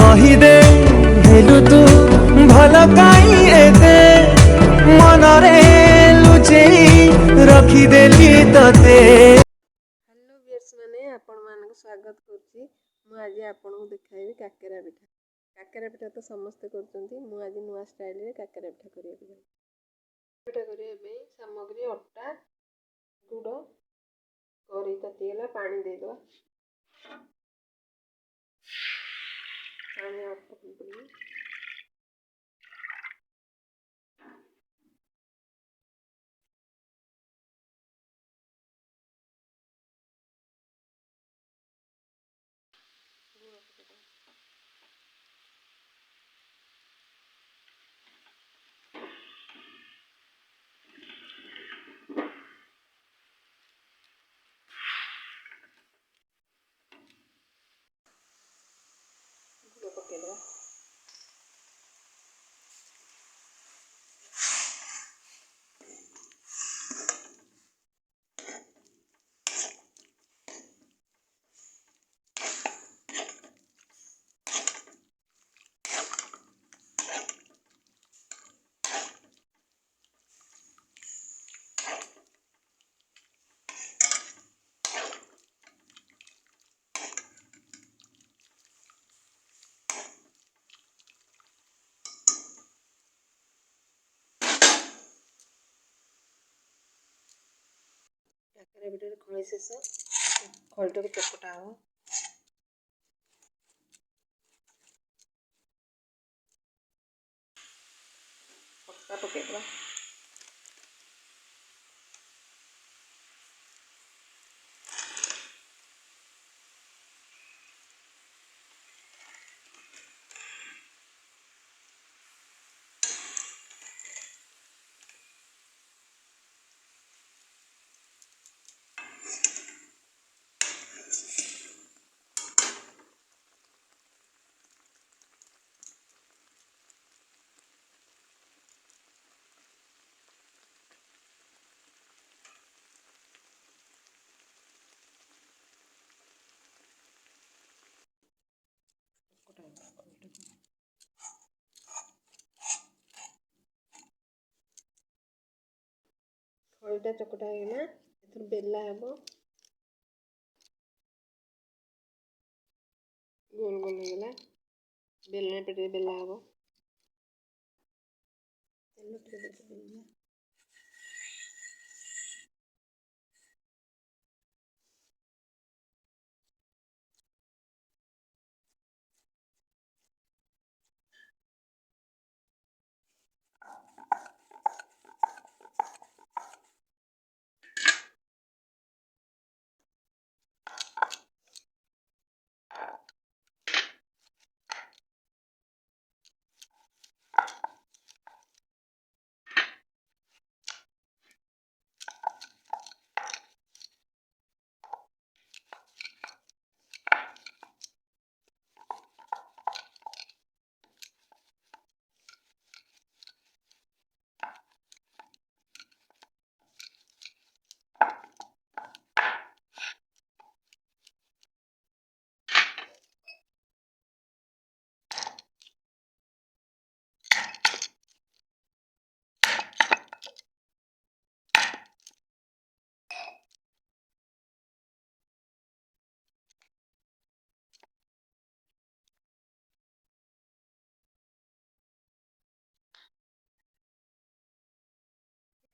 कहीदे हेलु तू भल काई एते मनरे लुचेई रखिदेली तते। हेलो व्यूअर्स माने आपण मानक स्वागत करछि। मु आज आपन को देखाइबी काकेरा पिठा। काकेरा पिठा तो समस्त करछंती, मु आज नुवा स्टाइल रे काकेरा पिठा करिया जाय। पिठा करिया बे सामग्री अटा गुड़ करी ततिला पानी दे दो। पानी अल्प पड़ी गुड़ पके दो। काकेरा पिठा खई शेष खईटा को चकटा हो। पक्का पके दो। खईटा चकटा होगा एथर बेला हेबो गोल गोल होगा बेलने पे बेला हेबो तेल पे बेलिया।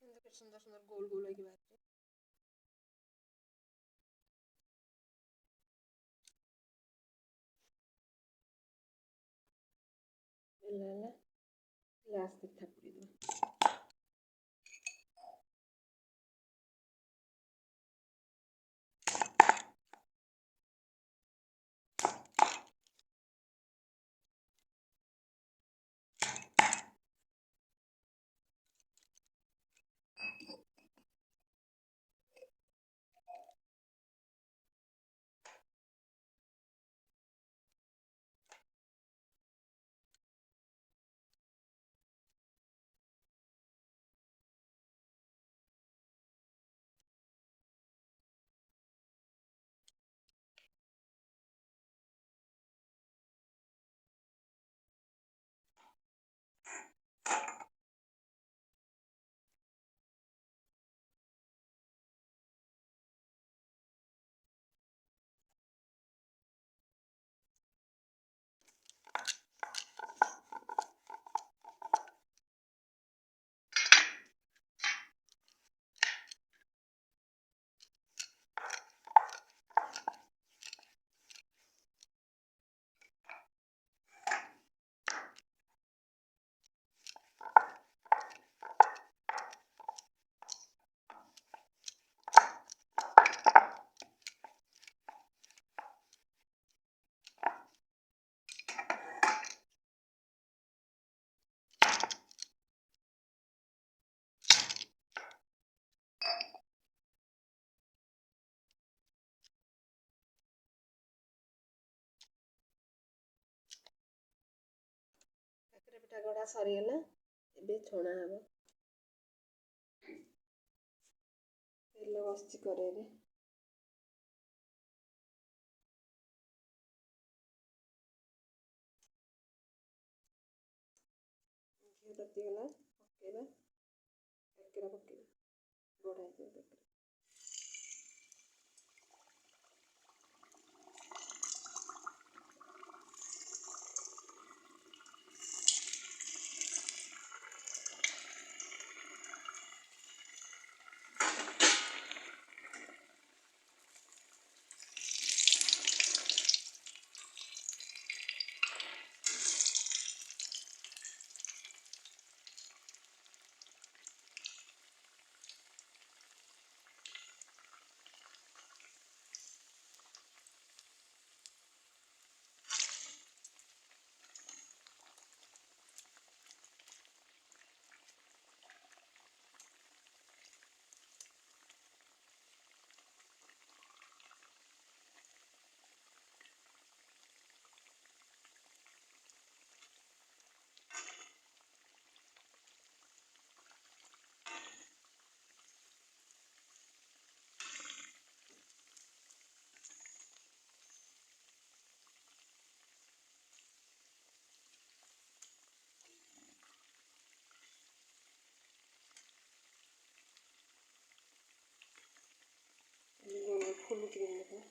सुंदर सुंदर गोल गोल होगी बात लास्ट तक थापुड़ी दो। ପିଠା ଗଢ଼ା ସରିଗଲା, ଏବେ ଛଣା ହେବ। ତେଲ ବସିଛି କଡ଼େଇରେ। ଘିଅ ତାତିଗଲା, ପକେଇବା କାକେରା, ପକେଇବା ଗଢ଼ା ହେଇଥିବା କାକେରା। ଫୁଲୁଛି କେମିତି ଦେଖ।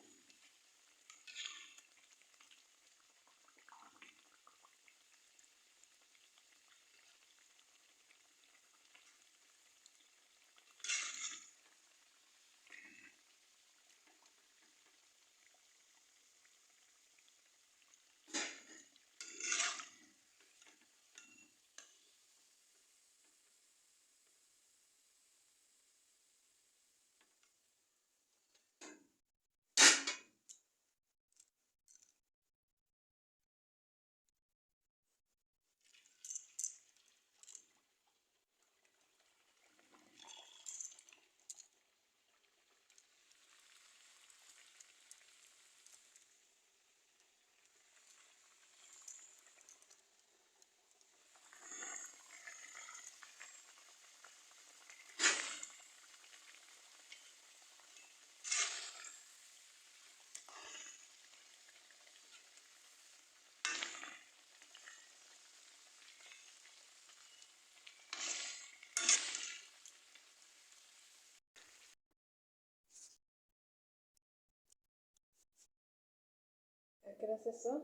କାକେରା ଶେଷ।